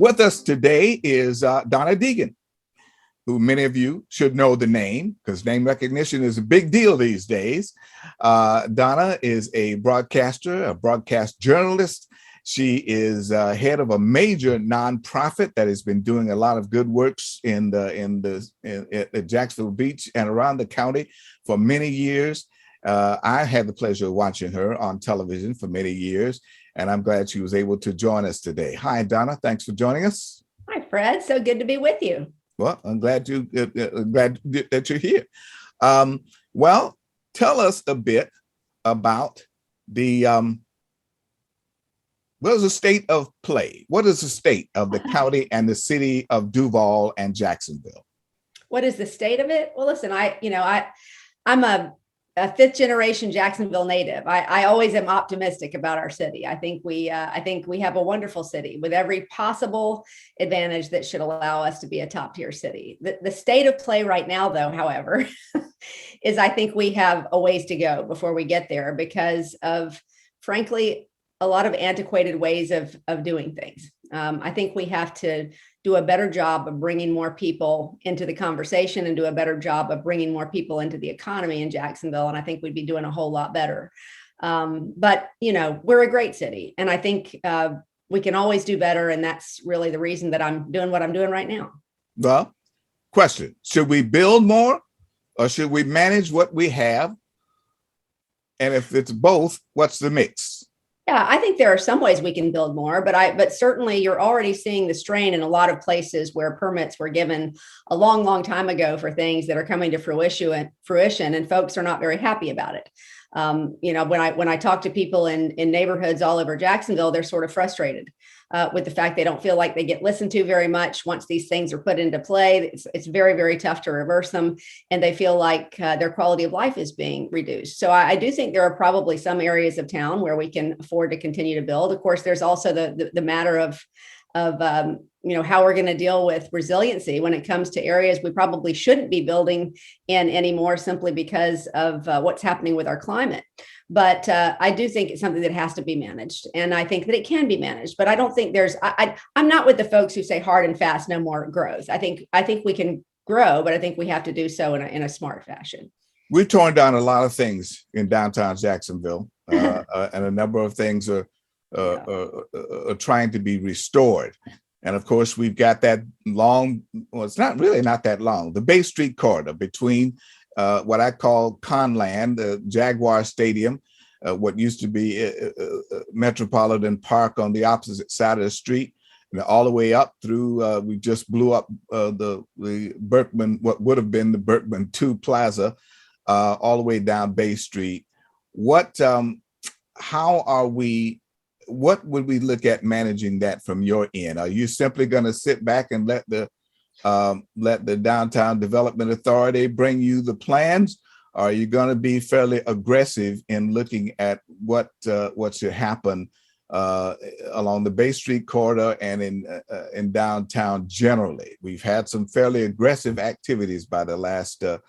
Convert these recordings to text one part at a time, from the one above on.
With us today is Donna Deegan, who many of you should know the name because name recognition is a big deal these days. Donna is a broadcaster, a broadcast journalist. She is head of a major nonprofit that has been doing a lot of good works at Jacksonville Beach and around the county for many years. I had the pleasure of watching her on television for many years, and I'm glad she was able to join us today. Hi, Donna. Thanks for joining us. Hi, Fred. So good to be with you. Well, I'm glad that you're here. Well, tell us a bit about what is the state of play? What is the state of the county and the city of Duval and Jacksonville? What is the state of it? Well, listen, I'm a fifth generation Jacksonville native. I always am optimistic about our city. I think we have a wonderful city with every possible advantage that should allow us to be a top tier city. The state of play right now, though, however, is I think we have a ways to go before we get there because of, frankly, a lot of antiquated ways of doing things. I think we have to do a better job of bringing more people into the conversation and do a better job of bringing more people into the economy in Jacksonville. And I think we'd be doing a whole lot better. But, we're a great city. And I think we can always do better. And that's really the reason that I'm doing what I'm doing right now. Well, question, should we build more or should we manage what we have? And if it's both, what's the mix? Yeah, I think there are some ways we can build more, but certainly you're already seeing the strain in a lot of places where permits were given a long, long time ago for things that are coming to fruition, and folks are not very happy about it. When I talk to people in neighborhoods all over Jacksonville, they're sort of frustrated with the fact they don't feel like they get listened to very much. Once these things are put into play, it's very, very tough to reverse them. And they feel like their quality of life is being reduced. So I do think there are probably some areas of town where we can afford to continue to build. Of course, there's also the matter of how we're going to deal with resiliency when it comes to areas we probably shouldn't be building in anymore simply because of what's happening with our climate. But I do think it's something that has to be managed. And I think that it can be managed. But I don't think I'm not with the folks who say hard and fast, no more growth. I think we can grow, but I think we have to do so in a smart fashion. We've torn down a lot of things in downtown Jacksonville, and a number of things are trying to be restored. And of course, we've got that long, well, it's not that long, the Bay Street corridor between what I call Conland, the Jaguar Stadium, what used to be Metropolitan Park on the opposite side of the street, and all the way up through, we just blew up the Berkman, what would have been the Berkman 2 Plaza, all the way down Bay Street. What would we look at managing that from your end? Are you simply going to sit back and let the Downtown Development Authority bring you the plans? Or are you going to be fairly aggressive in looking at what should happen along the Bay Street corridor and in downtown generally? We've had some fairly aggressive activities by the last 2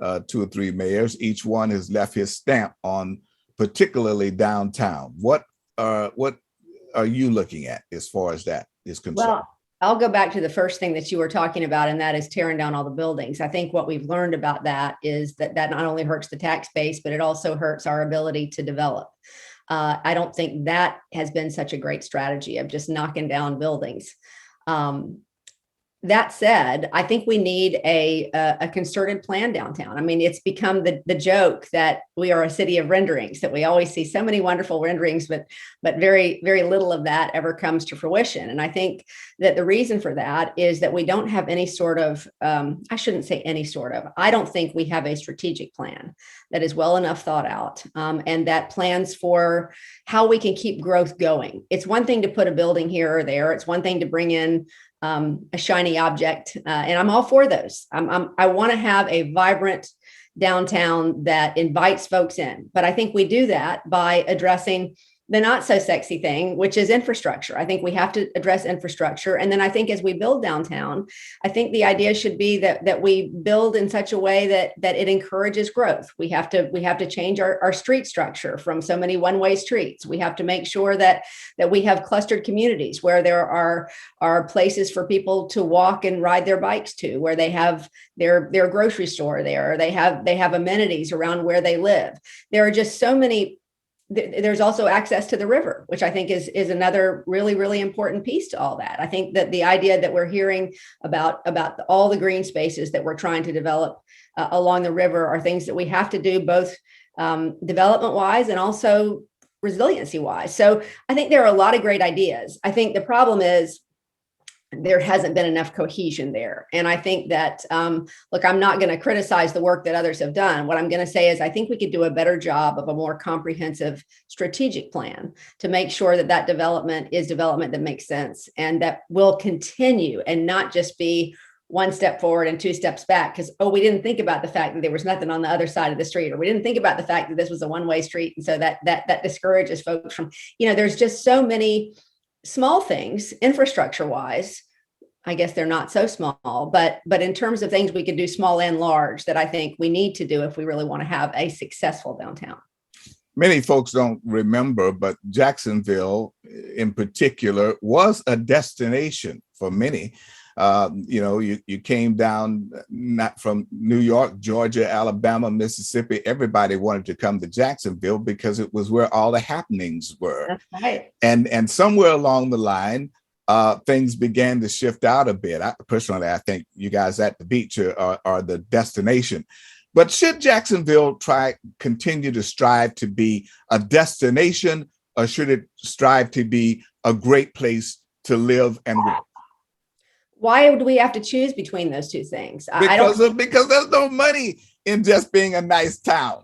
or 3 mayors. Each one has left his stamp on particularly downtown. What are you looking at as far as that is concerned? Well, I'll go back to the first thing that you were talking about, and that is tearing down all the buildings. I think what we've learned about that is that not only hurts the tax base, but it also hurts our ability to develop. I don't think that has been such a great strategy of just knocking down buildings. That said, I think we need a concerted plan downtown. I mean, it's become the joke that we are a city of renderings, that we always see so many wonderful renderings, but very, very little of that ever comes to fruition. And I think that the reason for that is that we don't have any sort of, I shouldn't say any sort of, I don't think we have a strategic plan that is well enough thought out and that plans for how we can keep growth going. It's one thing to put a building here or there. It's one thing to bring in a shiny object, and I'm all for those. I want to have a vibrant downtown that invites folks in, but I think we do that by addressing the not so sexy thing, which is infrastructure. I think we have to address infrastructure. And then I think as we build downtown, I think the idea should be that we build in such a way that it encourages growth. We have to change our street structure from so many one-way streets. We have to make sure that we have clustered communities where there are places for people to walk and ride their bikes to, where they have their grocery store there, or they have amenities around where they live. There are just so many. There's also access to the river, which I think is another really, really important piece to all that. I think that the idea that we're hearing about all the green spaces that we're trying to develop along the river are things that we have to do, both development wise and also resiliency wise. So I think there are a lot of great ideas. I think the problem is there hasn't been enough cohesion there. And I think that, look, I'm not going to criticize the work that others have done. What I'm going to say is I think we could do a better job of a more comprehensive strategic plan to make sure that development is development that makes sense and that will continue and not just be one step forward and two steps back because, we didn't think about the fact that there was nothing on the other side of the street, or we didn't think about the fact that this was a one-way street. And so that discourages folks from, there's just so many small things infrastructure wise. I guess they're not so small, but in terms of things we could do small and large that I think we need to do if we really want to have a successful downtown. Many folks don't remember, but Jacksonville in particular was a destination for many. You came down not from New York, Georgia, Alabama, Mississippi. Everybody wanted to come to Jacksonville because it was where all the happenings were. That's right. And somewhere along the line, things began to shift out a bit. Personally, I think you guys at the beach are the destination. But should Jacksonville continue to strive to be a destination, or should it strive to be a great place to live and work? Why would we have to choose between those two things? Because there's no money in just being a nice town.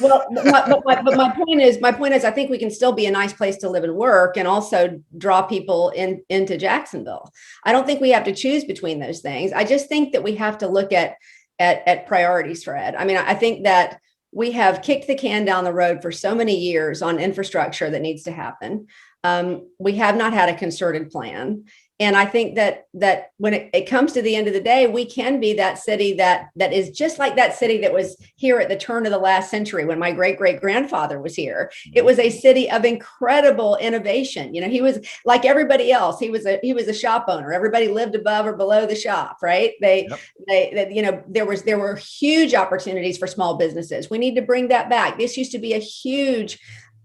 Well, my point is, I think we can still be a nice place to live and work and also draw people into Jacksonville. I don't think we have to choose between those things. I just think that we have to look at priorities, Fred. I mean, I think that we have kicked the can down the road for so many years on infrastructure that needs to happen. We have not had a concerted plan. And I think that when it comes to the end of the day, we can be that city that is just like that city that was here at the turn of the last century when my great-great-grandfather was here. It was a city of incredible innovation. He was like everybody else. He was a shop owner. Everybody lived above or below the shop, right? There were huge opportunities for small businesses. We need to bring that back. This used to be a huge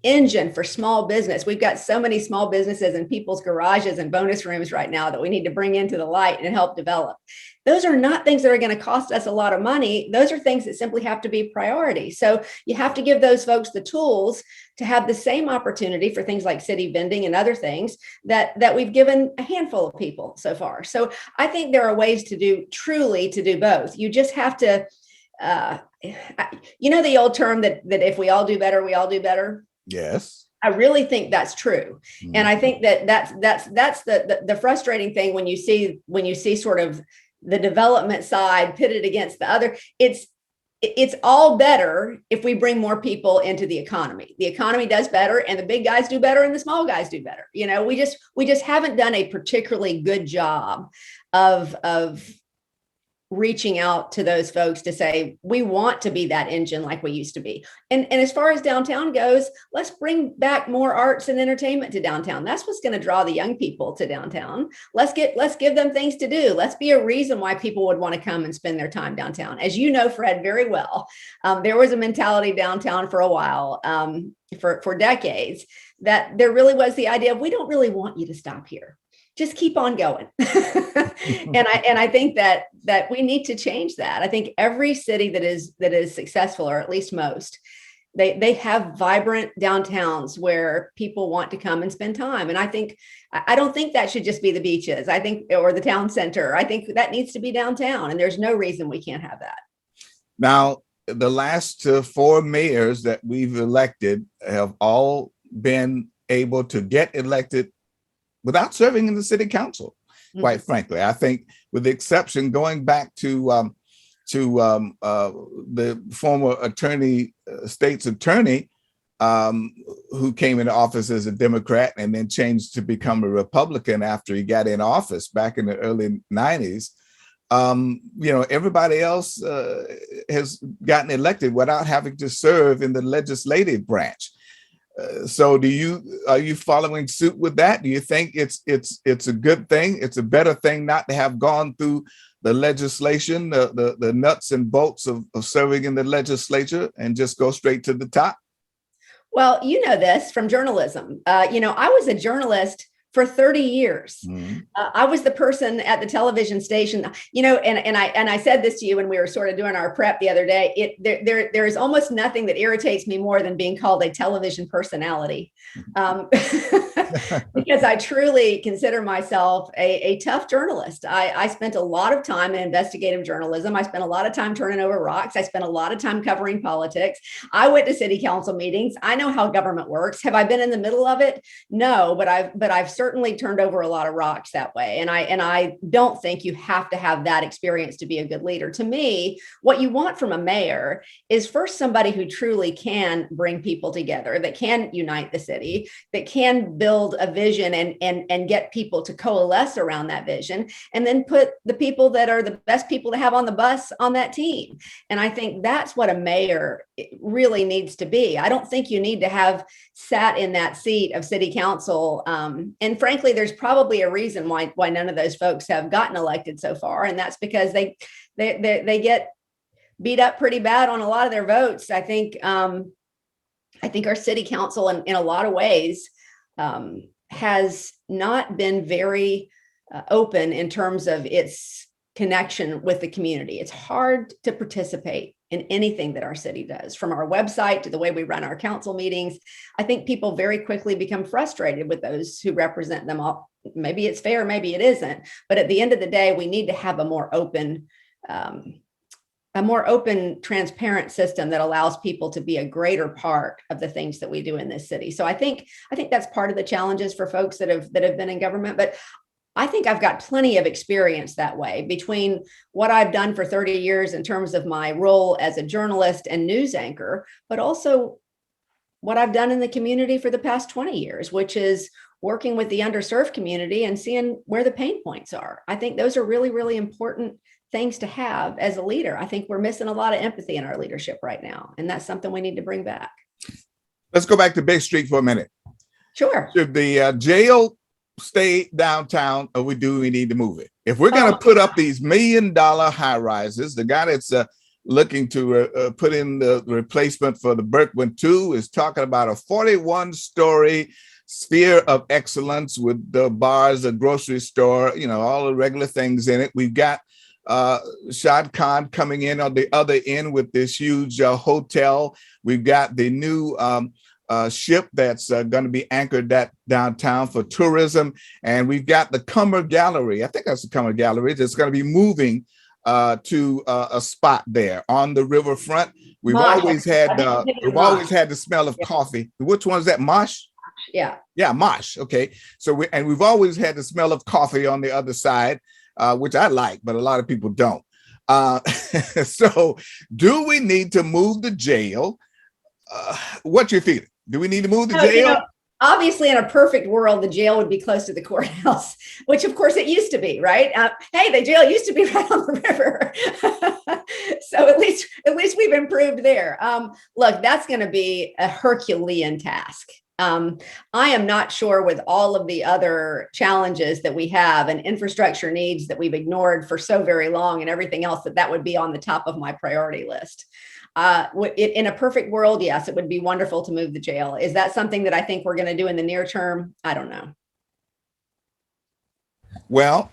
engine for small business. We've got so many small businesses in people's garages and bonus rooms right now that we need to bring into the light and help develop. Those are not things that are going to cost us a lot of money. Those are things that simply have to be priority. So you have to give those folks the tools to have the same opportunity for things like city vending and other things that we've given a handful of people so far. So I think there are ways to do both. You just have to, the old term that if we all do better, we all do better. Yes. I really think that's true. Mm-hmm. And I think that's the frustrating thing when you see sort of the development side pitted against the other. It's all better if we bring more people into the economy. The economy does better and the big guys do better and the small guys do better. We just haven't done a particularly good job of reaching out to those folks to say, we want to be that engine like we used to be. And as far as downtown goes, let's bring back more arts and entertainment to downtown. That's what's going to draw the young people to downtown. Let's give them things to do. Let's be a reason why people would want to come and spend their time downtown. As you know, Fred, very well, there was a mentality downtown for a while, for decades, that there really was the idea of, we don't really want you to stop here. Just keep on going. And I think that we need to change that. I think every city that is successful, or at least most, they have vibrant downtowns where people want to come and spend time. And I don't think that should just be the beaches, or the town center. I think that needs to be downtown, and there's no reason we can't have that. Now, the last 4 mayors that we've elected have all been able to get elected without serving in the city council, quite frankly. I think, with the exception going back to the former state's attorney, who came into office as a Democrat and then changed to become a Republican after he got in office back in the early 90s. Everybody else has gotten elected without having to serve in the legislative branch. So are you following suit with that? Do you think it's a good thing? It's a better thing not to have gone through the legislation, the nuts and bolts of serving in the legislature and just go straight to the top? Well, you know this from journalism. I was a journalist for 30 years. Mm-hmm. I was the person at the television station, and I said this to you when we were sort of doing our prep the other day. There is almost nothing that irritates me more than being called a television personality, because I truly consider myself a tough journalist. I spent a lot of time in investigative journalism. I spent a lot of time turning over rocks. I spent a lot of time covering politics. I went to city council meetings. I know how government works. Have I been in the middle of it? No, but I've certainly turned over a lot of rocks that way. And I don't think you have to have that experience to be a good leader. To me, what you want from a mayor is first somebody who truly can bring people together, that can unite the city, that can build a vision and get people to coalesce around that vision, and then put the people that are the best people to have on the bus on that team. And I think that's what a mayor really needs to be. I don't think you need to have sat in that seat of city council. And frankly, there's probably a reason why none of those folks have gotten elected so far. And that's because they get beat up pretty bad on a lot of their votes. I think our city council in a lot of ways has not been very open in terms of its connection with the community. It's hard to participate in anything that our city does, from our website to the way we run our council meetings. I think people very quickly become frustrated with those who represent them all. Maybe it's fair, maybe it isn't. But at the end of the day, we need to have a more open, transparent system that allows people to be a greater part of the things that we do in this city. So I think that's part of the challenges for folks that have been in government. But I think I've got plenty of experience that way, between what I've done for 30 years in terms of my role as a journalist and news anchor, but also what I've done in the community for the past 20 years, which is working with the underserved community and seeing where the pain points are. I think those are really, really important things to have as a leader. I think we're missing a lot of empathy in our leadership right now, and that's something we need to bring back. Let's go back to Bay Street for a minute. Sure. Should the jail stay downtown, or we need to move it? If we're going to put up these $1 million high rises, the guy that's looking to put in the replacement for the Berkman 2 is talking about a 41-story sphere of excellence with the bars, a grocery store, all the regular things in it. We've got Shad Khan coming in on the other end with this huge hotel. We've got the new ship that's going to be anchored that downtown for tourism. And we've got the Cummer Gallery. I think that's the Cummer Gallery that's going to be moving to a spot there on the riverfront. We've always had the smell of coffee. Which one is that? Mosh? Yeah. Yeah, Mosh. Okay. So we've always had the smell of coffee on the other side, which I like, but a lot of people don't. So do we need to move the jail? What's your feeling? Do we need to move the jail? Obviously, in a perfect world, the jail would be close to the courthouse, which of course it used to be, right? Hey, the jail used to be right on the river. So at least we've improved there. Look, that's going to be a Herculean task. I am not sure, with all of the other challenges that we have and infrastructure needs that we've ignored for so very long and everything else, that would be on the top of my priority list. In a perfect world, yes, it would be wonderful to move the jail. Is that something that I think we're going to do in the near term? I don't know. Well,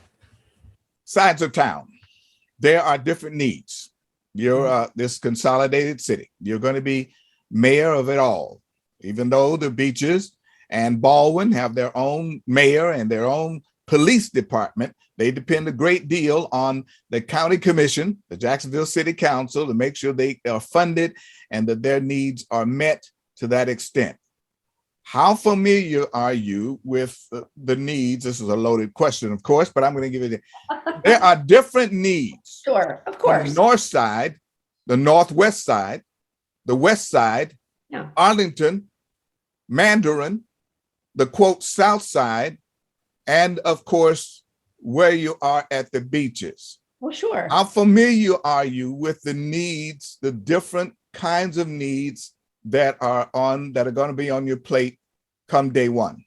sides of town, there are different needs. You're this consolidated city. You're going to be mayor of it all, even though the Beaches and Baldwin have their own mayor and their own police department. They depend a great deal on the county commission, the Jacksonville City Council, to make sure they are funded and that their needs are met to that extent. How familiar are you with the needs? This is a loaded question, of course, but I'm going to give it. There are different needs. Sure, of course. On the north side, the northwest side, the west side, Arlington, Mandarin, the quote South Side, and of course, where you are at the beaches. Well, sure. How familiar are you with the needs, the different kinds of needs that are going to be on your plate come day one?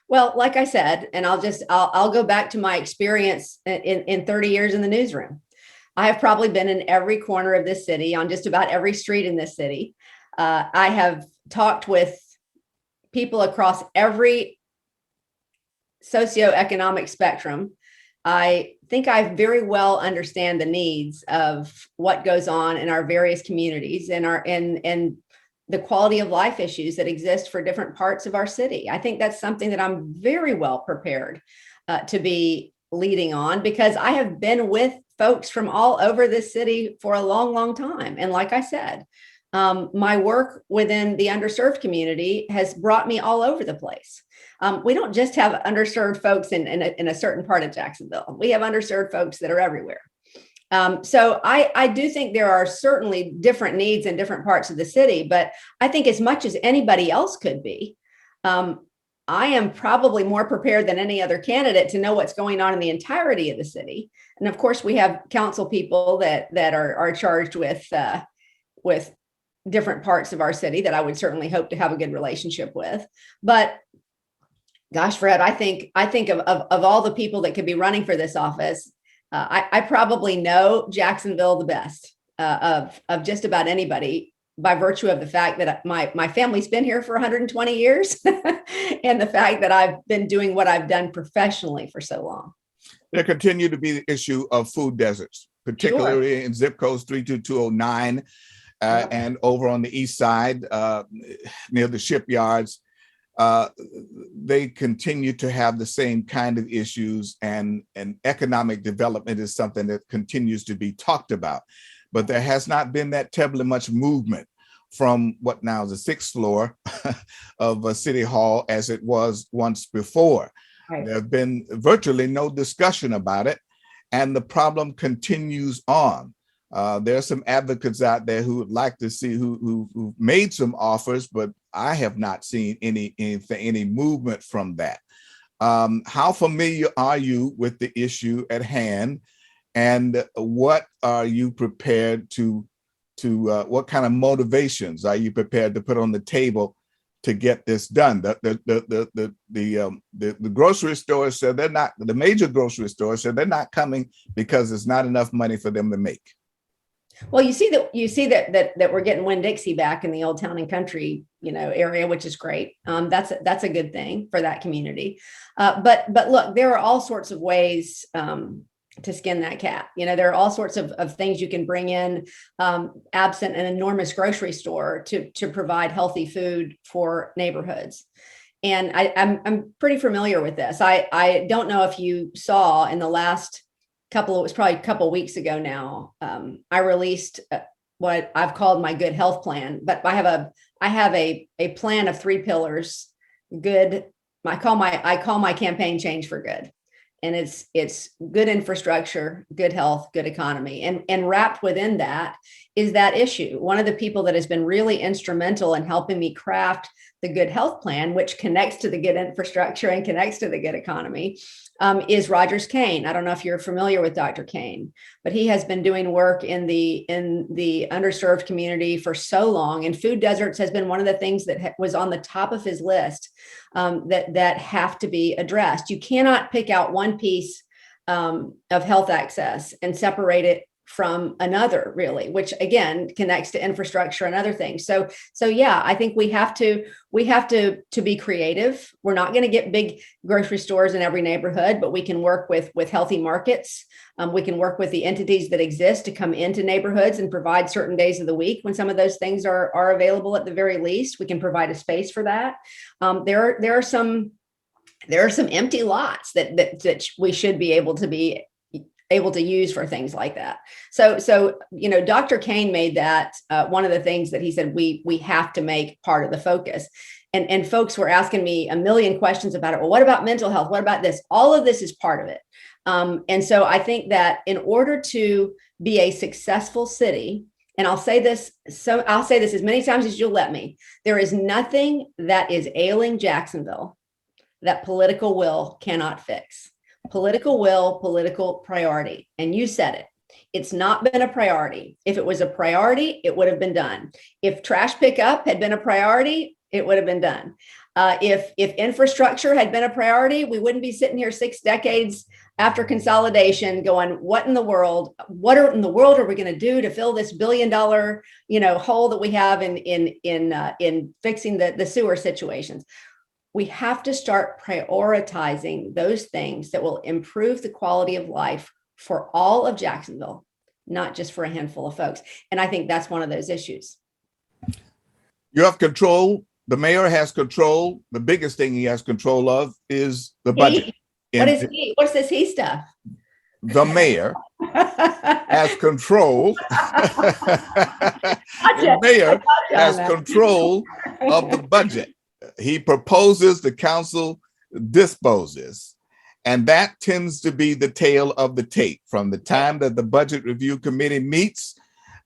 Well, like I said, and I'll go back to my experience in 30 years in the newsroom. I have probably been in every corner of this city, on just about every street in this city. I have talked with people across every socioeconomic spectrum. I think I very well understand the needs of what goes on in our various communities and the quality of life issues that exist for different parts of our city. I think that's something that I'm very well prepared to be leading on, because I have been with folks from all over this city for a long, long time. And like I said, my work within the underserved community has brought me all over the place. We don't just have underserved folks in a certain part of Jacksonville. We have underserved folks that are everywhere. So I do think there are certainly different needs in different parts of the city, but I think as much as anybody else could be, I am probably more prepared than any other candidate to know what's going on in the entirety of the city. And of course, we have council people that are charged with different parts of our city that I would certainly hope to have a good relationship with. But gosh, Fred, I think of all the people that could be running for this office, I probably know Jacksonville the best of just about anybody, by virtue of the fact that my family's been here for 120 years and the fact that I've been doing what I've done professionally for so long. There continue to be the issue of food deserts, particularly Sure. in zip codes 32209 and over on the east side near the shipyards. They continue to have the same kind of issues, and economic development is something that continues to be talked about. But there has not been that terribly much movement from what now is the sixth floor of City Hall as it was once before. Right. There have been virtually no discussion about it, and the problem continues on. There are some advocates out there who would like to see who made some offers, but I have not seen any movement from that. How familiar are you with the issue at hand, and what are you prepared to what kind of motivations are you prepared to put on the table to get this done? The grocery stores said they're not. The major grocery stores said they're not coming because there's not enough money for them to make. Well, you see that we're getting Winn-Dixie back in the Old Town and Country, area, which is great. That's a good thing for that community. But look, there are all sorts of ways to skin that cat. There are all sorts of things you can bring in, absent an enormous grocery store, to provide healthy food for neighborhoods. And I'm pretty familiar with this. I don't know if you saw in the last it was probably a couple of weeks ago now, I released what I've called my good health plan, but I have a plan of 3 pillars. Good. I call my campaign Change for Good. And it's good infrastructure, good health, good economy. And wrapped within that is that issue. One of the people that has been really instrumental in helping me craft the good health plan, which connects to the good infrastructure and connects to the good economy, is Rogers Kane. I don't know if you're familiar with Dr. Kane, but he has been doing work in the underserved community for so long. And food deserts has been one of the things that was on the top of his list that have to be addressed. You cannot pick out one piece of health access and separate it from another, really, which again connects to infrastructure and other things. So yeah, I think we have to be creative. We're not going to get big grocery stores in every neighborhood, but we can work with healthy markets. We can work with the entities that exist to come into neighborhoods and provide certain days of the week when some of those things are available. At the very least, we can provide a space for that. There are some empty lots that we should be able to use for things like that. So Dr. Kane made that one of the things that he said we have to make part of the focus. And folks were asking me a million questions about it. Well, what about mental health? What about this? All of this is part of it. And so I think that in order to be a successful city and I'll say this as many times as you'll let me. There is nothing that is ailing Jacksonville that political will cannot fix. Political will, political priority. And you said it. It's not been a priority. If it was a priority, it would have been done. If trash pickup had been a priority, it would have been done. If infrastructure had been a priority, we wouldn't be sitting here 6 decades after consolidation going, what in the world are we going to do to fill this $1 billion, hole that we have in fixing the sewer situations? We have to start prioritizing those things that will improve the quality of life for all of Jacksonville, not just for a handful of folks. And I think that's one of those issues. You have control. The mayor has control. The biggest thing he has control of is the budget. What is he? What's this he stuff? The mayor has control. The mayor has control of the budget. He proposes, the council disposes. And that tends to be the tail of the tape from the time that the Budget Review Committee meets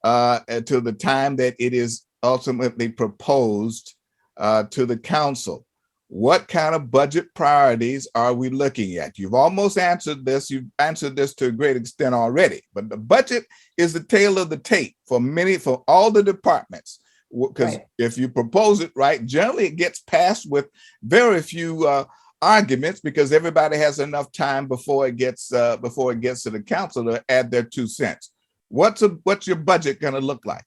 to the time that it is ultimately proposed to the council. What kind of budget priorities are we looking at? You've almost answered this. You've answered this to a great extent already, but the budget is the tail of the tape for all the departments. Because if you propose it right, generally it gets passed with very few arguments because everybody has enough time before it gets to the council to add their 2 cents. What's your budget going to look like?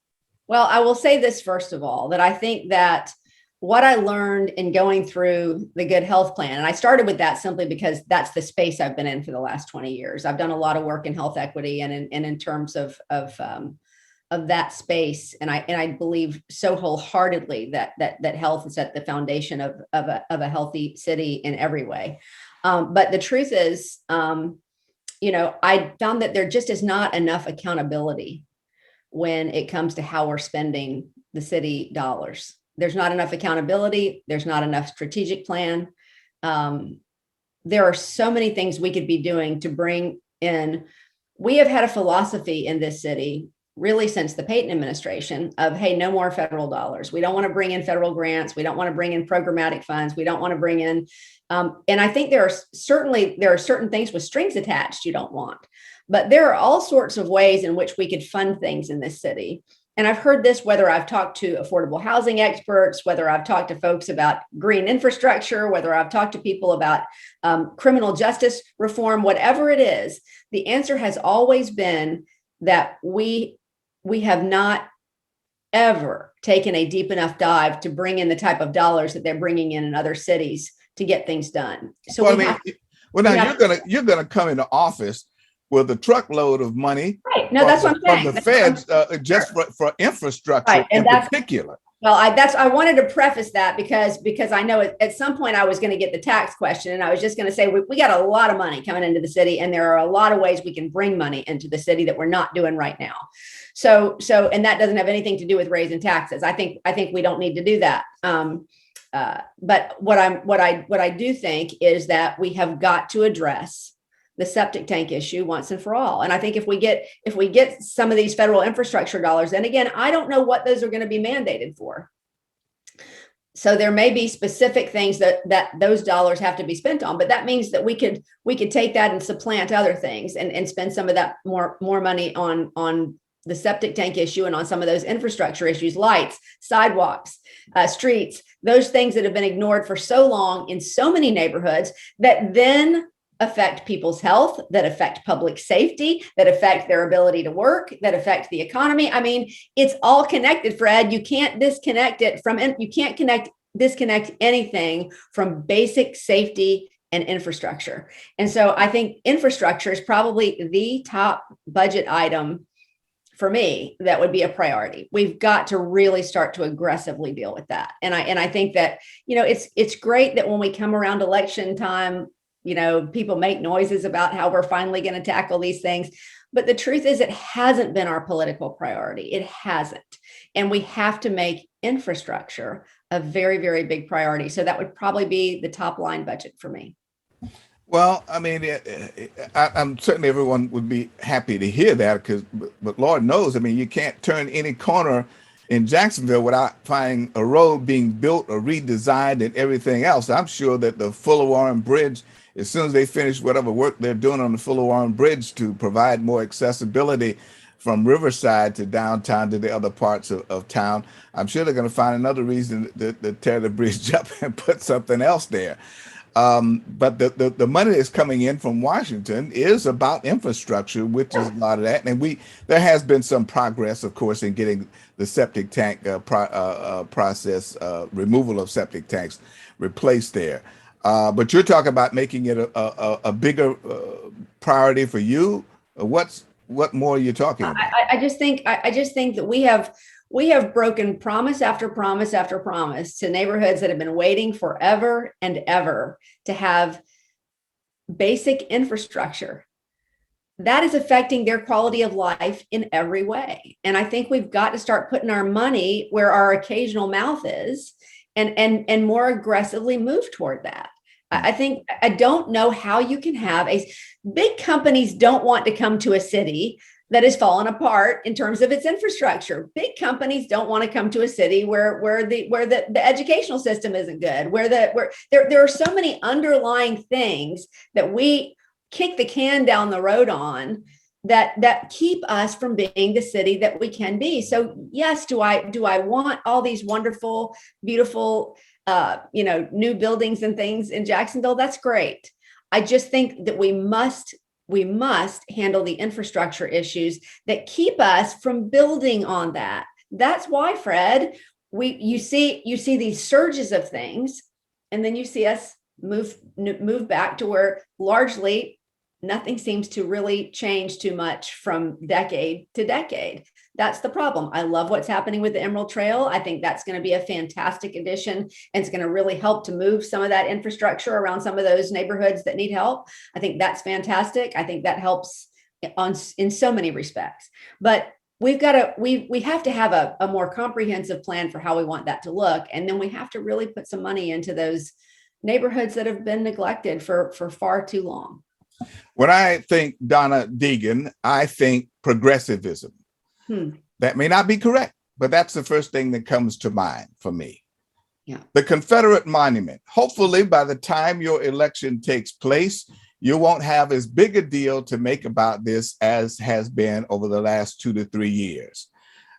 Well, I will say this first of all, that I think that what I learned in going through the Good Health Plan, and I started with that simply because that's the space I've been in for the last 20 years. I've done a lot of work in health equity and in terms of that space, and I believe so wholeheartedly that health is at the foundation of a healthy city in every way. But the truth is, I found that there just is not enough accountability when it comes to how we're spending the city dollars. There's not enough accountability. There's not enough strategic plan. There are so many things we could be doing to bring in. We have had a philosophy in this city really since the Payton administration of, hey, no more federal dollars. We don't want to bring in federal grants. We don't want to bring in programmatic funds. We don't want to bring in, and I think there are certain things with strings attached you don't want, but there are all sorts of ways in which we could fund things in this city. And I've heard this, whether I've talked to affordable housing experts, whether I've talked to folks about green infrastructure, whether I've talked to people about criminal justice reform, whatever it is, the answer has always been that we have not ever taken a deep enough dive to bring in the type of dollars that they're bringing in other cities to get things done. So you're gonna come into office with a truckload of money. Right. No, that's what I'm saying. From the feds, just for infrastructure right. in particular. Well, I wanted to preface that because I know at some point I was going to get the tax question, and I was just going to say we got a lot of money coming into the city, and there are a lot of ways we can bring money into the city that we're not doing right now. So, and that doesn't have anything to do with raising taxes. I think we don't need to do that. But what I do think is that we have got to address the septic tank issue once and for all. And I think if we get some of these federal infrastructure dollars, and again, I don't know what those are going to be mandated for. So there may be specific things that those dollars have to be spent on, but that means that we could take that and supplant other things and spend some of that more money on the septic tank issue and on some of those infrastructure issues, lights, sidewalks, streets, those things that have been ignored for so long in so many neighborhoods that then affect people's health, that affect public safety, that affect their ability to work, that affect the economy. I mean, it's all connected, Fred. You can't disconnect anything from basic safety and infrastructure. And so I think infrastructure is probably the top budget item for me that would be a priority. We've got to really start to aggressively deal with that. And I think that, it's great that when we come around election time, people make noises about how we're finally going to tackle these things. But the truth is, it hasn't been our political priority. It hasn't. And we have to make infrastructure a very, very big priority. So that would probably be the top line budget for me. Well, I mean, I'm certainly everyone would be happy to hear that, but but Lord knows, I mean, you can't turn any corner in Jacksonville without finding a road being built or redesigned and everything else. I'm sure that the Fuller Warren Bridge, as soon as they finish whatever work they're doing on the Fuller Warren Bridge to provide more accessibility from Riverside to downtown to the other parts of town, I'm sure they're going to find another reason to tear the bridge up and put something else there. But the money that's coming in from Washington is about infrastructure, which is a lot of that. And there has been some progress, of course, in getting the septic tank process, removal of septic tanks replaced there. But you're talking about making it a bigger priority for you. What more are you talking about? I just think that we have broken promise after promise after promise to neighborhoods that have been waiting forever and ever to have basic infrastructure. That is affecting their quality of life in every way. And I think we've got to start putting our money where our occasional mouth is and more aggressively move toward that. I don't know how you can have big companies don't want to come to a city that is fallen apart in terms of its infrastructure. Big companies don't want to come to a city where the educational system isn't good, where there are so many underlying things that we kick the can down the road on that keep us from being the city that we can be. So yes, do I want all these wonderful, beautiful new buildings and things in Jacksonville? That's great. I just think that we must handle the infrastructure issues that keep us from building on that. That's why, Fred, you see these surges of things, and then you see us move back to where largely nothing seems to really change too much from decade to decade. That's the problem. I love what's happening with the Emerald Trail. I think that's going to be a fantastic addition, and it's going to really help to move some of that infrastructure around some of those neighborhoods that need help. I think that's fantastic. I think that helps in so many respects. But we have to have a more comprehensive plan for how we want that to look, and then we have to really put some money into those neighborhoods that have been neglected for far too long. When I think Donna Deegan, I think progressivism. That may not be correct, but that's the first thing that comes to mind for me. Yeah. The Confederate monument. Hopefully, by the time your election takes place, you won't have as big a deal to make about this as has been over the last 2 to 3 years.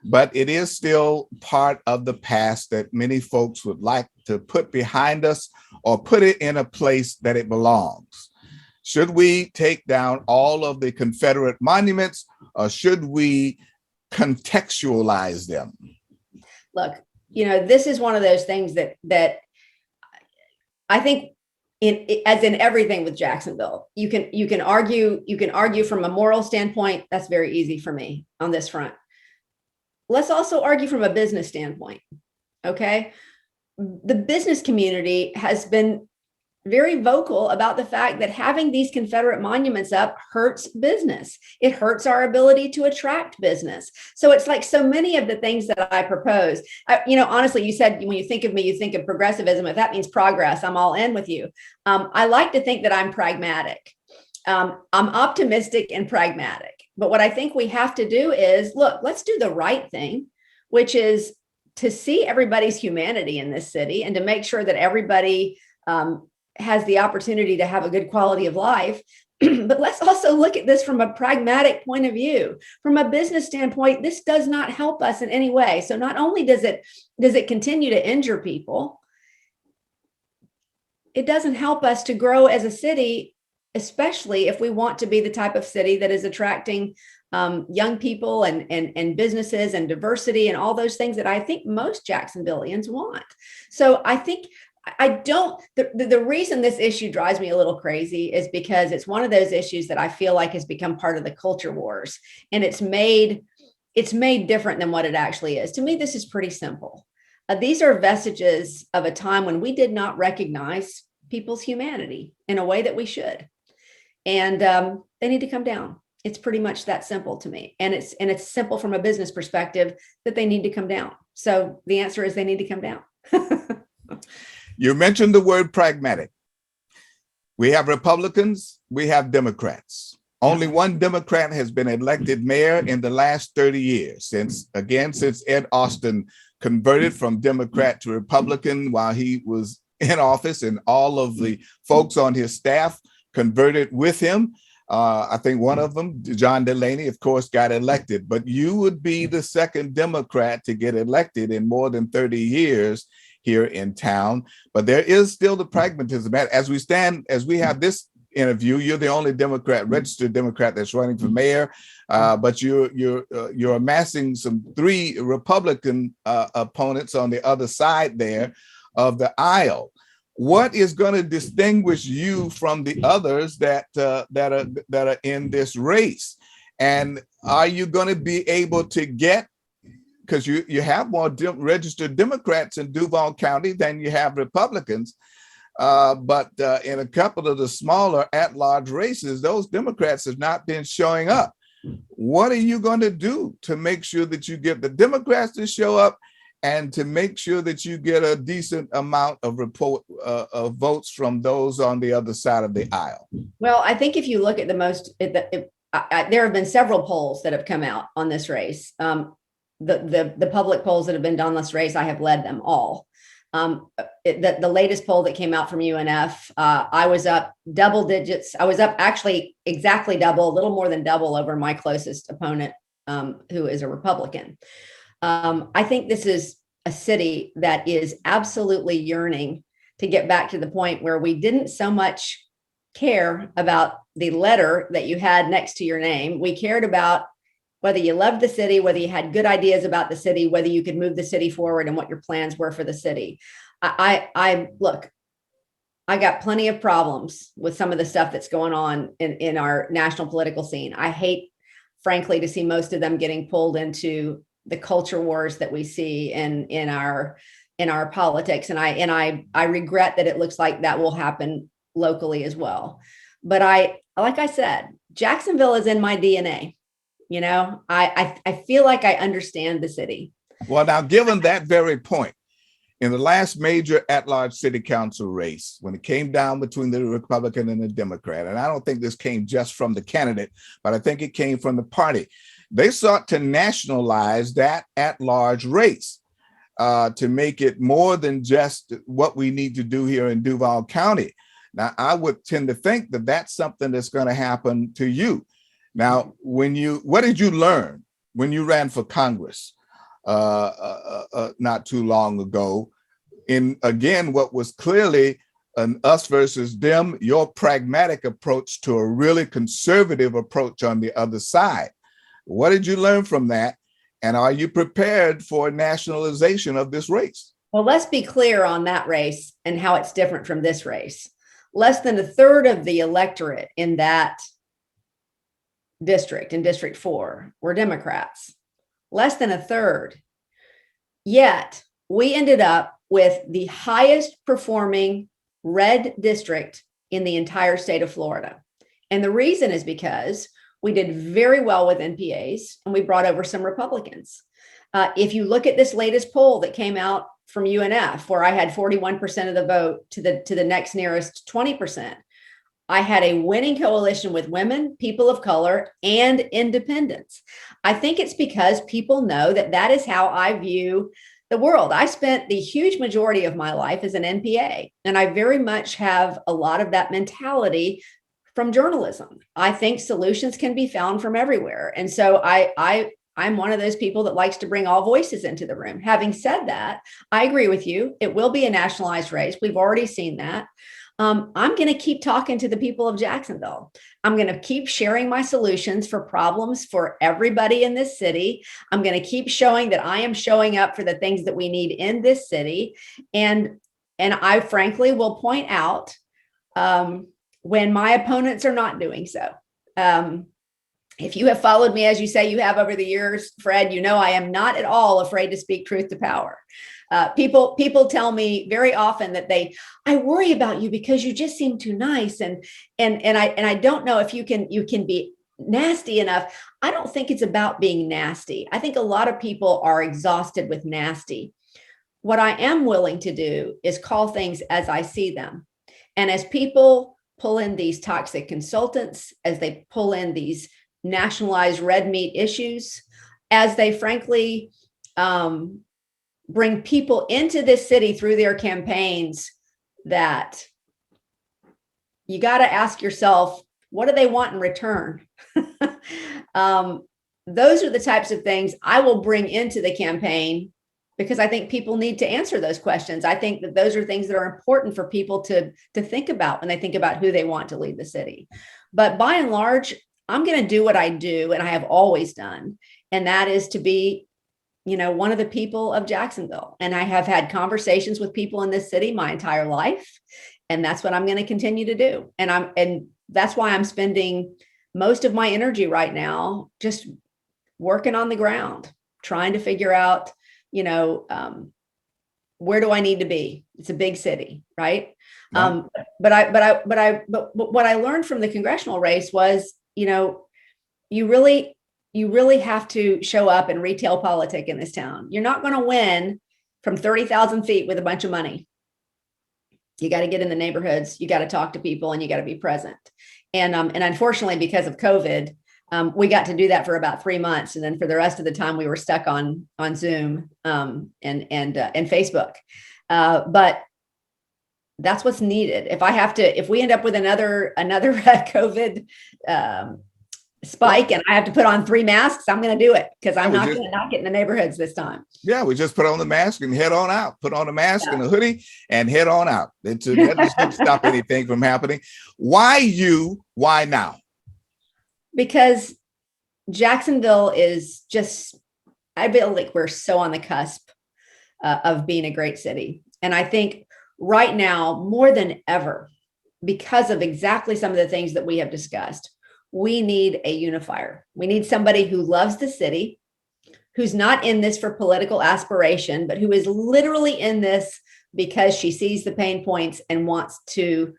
But it is still part of the past that many folks would like to put behind us or put it in a place that it belongs. Should we take down all of the Confederate monuments, or should we contextualize them? Look, this is one of those things that I think as in everything with Jacksonville, you can argue from a moral standpoint. That's very easy for me on this front. Let's also argue from a business standpoint. Okay. The business community has been very vocal about the fact that having these Confederate monuments up hurts business. It hurts our ability to attract business. So it's like so many of the things that I propose. Honestly, you said when you think of me, you think of progressivism. If that means progress, I'm all in with you. I like to think that I'm pragmatic. I'm optimistic and pragmatic. But what I think we have to do is, look, let's do the right thing, which is to see everybody's humanity in this city and to make sure that everybody has the opportunity to have a good quality of life. But let's also look at this from a pragmatic point of view. From a business standpoint, this does not help us in any way. So not only does it continue to injure people, it doesn't help us to grow as a city, especially if we want to be the type of city that is attracting young people and businesses and diversity and all those things that I think most Jacksonvillians want. So I think the reason this issue drives me a little crazy is because it's one of those issues that I feel like has become part of the culture wars, and it's made different than what it actually is. To me, this is pretty simple. These are vestiges of a time when we did not recognize people's humanity in a way that we should. And they need to come down. It's pretty much that simple to me. And it's simple from a business perspective that they need to come down. So the answer is they need to come down. You mentioned the word pragmatic. We have Republicans, we have Democrats. Only one Democrat has been elected mayor in the last 30 years, since Ed Austin converted from Democrat to Republican while he was in office, and all of the folks on his staff converted with him. I think one of them, John Delaney, of course, got elected, but you would be the second Democrat to get elected in more than 30 years here in town. But there is still the pragmatism. As we have this interview, you're the only registered Democrat that's running for mayor, but you're amassing some 3 Republican opponents on the other side there of the aisle. What is going to distinguish you from the others that are in this race? And are you going to be able to get, because you have more registered Democrats in Duval County than you have Republicans, but in a couple of the smaller at-large races, those Democrats have not been showing up. What are you going to do to make sure that you get the Democrats to show up, and to make sure that you get a decent amount of votes from those on the other side of the aisle? Well, I think if you look at there have been several polls that have come out on this race. The public polls that have been done on this race, I have led them all. The latest poll that came out from UNF, I was up double digits. I was up actually exactly double, a little more than double over my closest opponent, who is a Republican. I think this is a city that is absolutely yearning to get back to the point where we didn't so much care about the letter that you had next to your name. We cared about whether you loved the city, whether you had good ideas about the city, whether you could move the city forward, and what your plans were for the city. Look, I got plenty of problems with some of the stuff that's going on in our national political scene. I hate, frankly, to see most of them getting pulled into the culture wars that we see in our politics. And I regret that it looks like that will happen locally as well. But like I said, Jacksonville is in my DNA. You know, I feel like I understand the city. Well, now, given that very point, in the last major at-large city council race, when it came down between the Republican and the Democrat, and I don't think this came just from the candidate, but I think it came from the party, they sought to nationalize that at-large race to make it more than just what we need to do here in Duval County. Now, I would tend to think that that's something that's going to happen to you. Now, what did you learn when you ran for Congress not too long ago? In, again, what was clearly an us versus them, your pragmatic approach to a really conservative approach on the other side. What did you learn from that? And are you prepared for nationalization of this race? Well, let's be clear on that race and how it's different from this race. Less than a third of the electorate in that district, in District 4, were Democrats. Less than a third. Yet we ended up with the highest performing red district in the entire state of Florida. And the reason is because we did very well with NPAs and we brought over some Republicans. If you look at this latest poll that came out from UNF, where I had 41% of the vote to the next nearest 20%, I had a winning coalition with women, people of color, and independents. I think it's because people know that that is how I view the world. I spent the huge majority of my life as an NPA, and I very much have a lot of that mentality from journalism. I think solutions can be found from everywhere. And so I'm one of those people that likes to bring all voices into the room. Having said that, I agree with you. It will be a nationalized race. We've already seen that. I'm going to keep talking to the people of Jacksonville. I'm going to keep sharing my solutions for problems for everybody in this city. I'm going to keep showing that I am showing up for the things that we need in this city. And I frankly will point out when my opponents are not doing so. If you have followed me, as you say you have over the years, Fred, you know I am not at all afraid to speak truth to power. People tell me very often that I worry about you because you just seem too nice, and I don't know if you can be nasty enough. I don't think it's about being nasty. I think a lot of people are exhausted with nasty. What I am willing to do is call things as I see them, and as people pull in these toxic consultants, as they pull in these nationalized red meat issues, as they frankly bring people into this city through their campaigns, that you got to ask yourself, what do they want in return? Those are the types of things I will bring into the campaign, because I think people need to answer those questions. I think that those are things that are important for people to think about when they think about who they want to lead the city. But by and large, I'm going to do what I do and I have always done. And that is to be, one of the people of Jacksonville. And I have had conversations with people in this city my entire life. And that's what I'm going to continue to do. And that's why I'm spending most of my energy right now just working on the ground, trying to figure out, where do I need to be? It's a big city, right? But what I learned from the congressional race was, you really have to show up and retail politic in this town. You're not going to win from 30,000 feet with a bunch of money. You got to get in the neighborhoods, you got to talk to people, and you got to be present. And unfortunately, because of COVID, we got to do that for about 3 months. And then for the rest of the time, we were stuck on Zoom and Facebook. But that's what's needed. If we end up with another COVID spike and I have to put on 3 masks, I'm going to do it, because I'm not going to not get in the neighborhoods this time. Yeah, we just put on the mask and head on out. Put on a mask and a hoodie and head on out. That doesn't stop anything from happening. Why you? Why now? Because Jacksonville is just, I feel like we're so on the cusp of being a great city. And I think right now, more than ever, because of exactly some of the things that we have discussed, we need a unifier. We need somebody who loves the city, who's not in this for political aspiration, but who is literally in this because she sees the pain points and wants to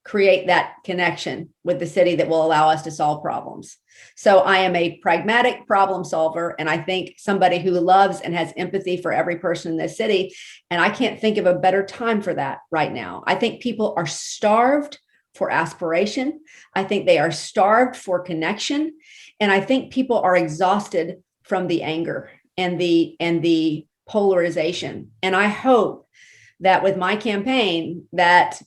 create that connection with the city that will allow us to solve problems. So I am a pragmatic problem solver, and I think somebody who loves and has empathy for every person in this city. And I can't think of a better time for that right now. I think people are starved for aspiration. I think they are starved for connection. And I think people are exhausted from the anger and the polarization. And I hope that with my campaign, that's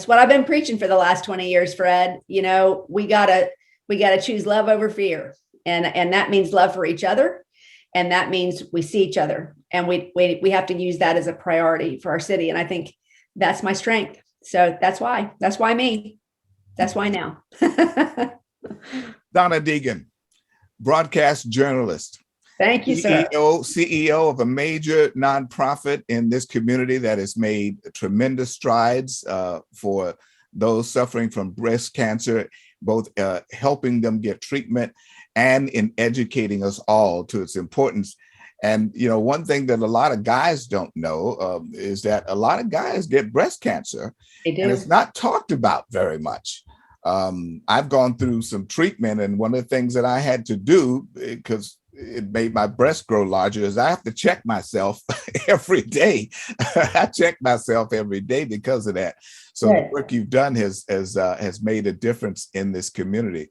what I've been preaching for the last 20 years, Fred. We gotta choose love over fear. And that means love for each other. And that means we see each other. And we have to use that as a priority for our city. And I think that's my strength. So that's why me. That's why now. Donna Deegan, broadcast journalist. Thank you, sir. CEO of a major nonprofit in this community that has made tremendous strides for those suffering from breast cancer, both helping them get treatment and in educating us all to its importance. And, one thing that a lot of guys don't know is that a lot of guys get breast cancer. They do. And it's not talked about very much. I've gone through some treatment, and one of the things that I had to do, because it made my breast grow larger, is I have to check myself every day. I check myself every day because of that. So the work you've done has made a difference in this community.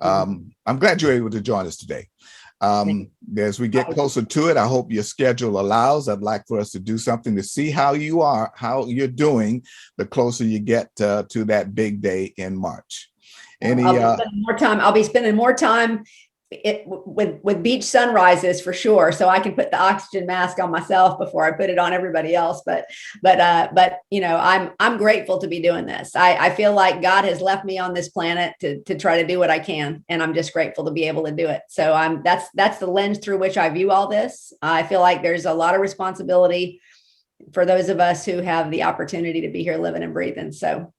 I'm glad you're able to join us today. As we get closer to it, I hope your schedule allows. I'd like for us to do something to see how you're doing the closer you get to that big day in March. I'll be spending more time with beach sunrises for sure. So I can put the oxygen mask on myself before I put it on everybody else. But I'm grateful to be doing this. I feel like God has left me on this planet to try to do what I can. And I'm just grateful to be able to do it. So that's the lens through which I view all this. I feel like there's a lot of responsibility for those of us who have the opportunity to be here living and breathing. So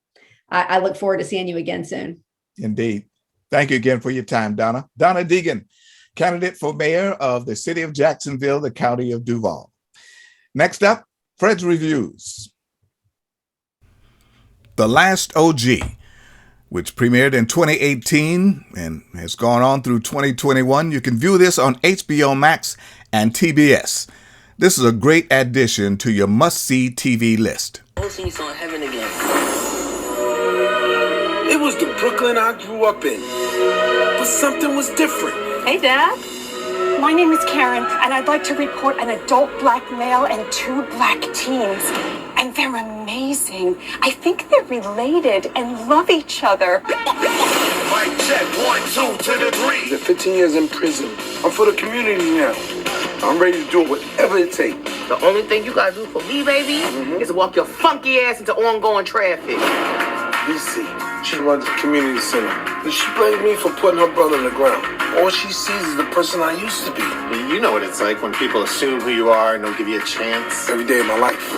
I look forward to seeing you again soon. Indeed. Thank you again for your time, Donna. Donna Deegan, candidate for mayor of the city of Jacksonville, the county of Duval. Next up, Fred's Reviews. The Last OG, which premiered in 2018 and has gone on through 2021. You can view this on HBO Max and TBS. This is a great addition to your must-see TV list. Hopefully you saw heaven again. was the Brooklyn I grew up in, but something was different. Hey, Dad. My name is Karen, and I'd like to report an adult black male and 2 black teens. And they're amazing. I think they're related and love each other. Mic check, 1, 2 to the 3. The 15 years in prison. I'm for the community now. I'm ready to do whatever it takes. The only thing you gotta do for me, baby, is walk your funky ass into ongoing traffic. Lucy, she runs the community center. And she blames me for putting her brother in the ground. All she sees is the person I used to be. You know what it's like when people assume who you are and don't give you a chance. Every day of my life.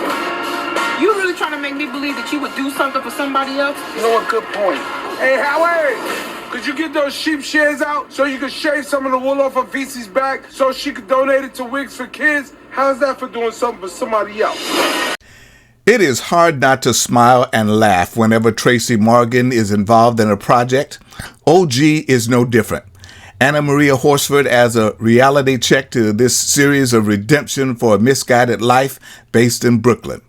You really trying to make me believe that you would do something for somebody else? You know what? Good point. Hey, Howard! Could you get those sheep shears out so you could shave some of the wool off of VC's back so she could donate it to Wigs for Kids? How's that for doing something for somebody else? It is hard not to smile and laugh whenever Tracy Morgan is involved in a project. OG is no different. Anna Maria Horsford adds a reality check to this series of redemption for a misguided life based in Brooklyn.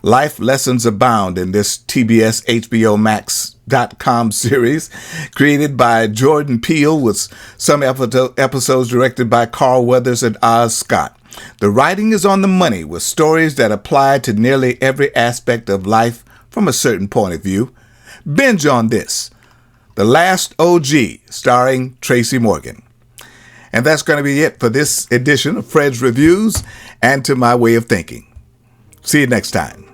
Life lessons abound in this TBS HBO Max.com series created by Jordan Peele with some episodes directed by Carl Weathers and Oz Scott. The writing is on the money with stories that apply to nearly every aspect of life from a certain point of view. Binge on this. The Last OG, starring Tracy Morgan. And that's going to be it for this edition of Fred's Reviews and To My Way of Thinking. See you next time.